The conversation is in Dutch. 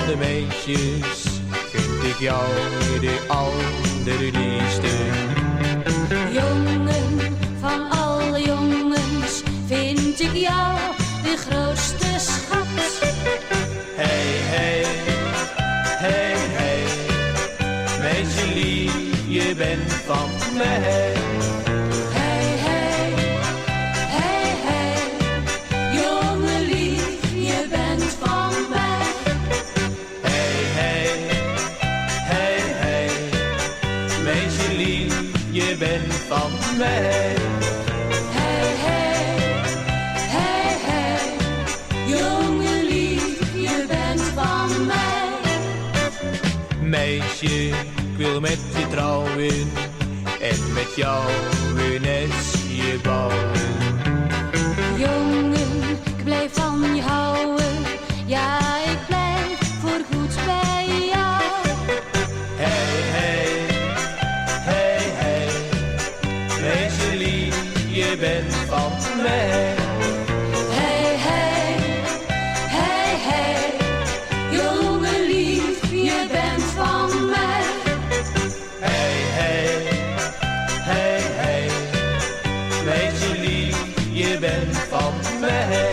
de meisjes vind ik jou de allerliefste. Jongen van alle jongens vind ik jou de grootste schat. Hey, hey, hey, hey, meisje lief, je bent van mij. Hey, hey, hey, hey, jongen lief, je bent van mij. Hey, hey, hey, hey, meisje lief, je bent van mij. Hey, hey, hey, hey, jongen lief, je bent van mij. Meisje, ik wil met je trouwen en met jou een nestje bouwen. Jongen, ik blijf van je houden, ja, ik blijf voorgoed bij jou. Hey, hey, hey, hey, meisje lief, je bent van mij. Hey, hey, hey, hey, jongen lief, je bent van mij. Hey, hey, hey, hey, meisje lief, je bent van mij.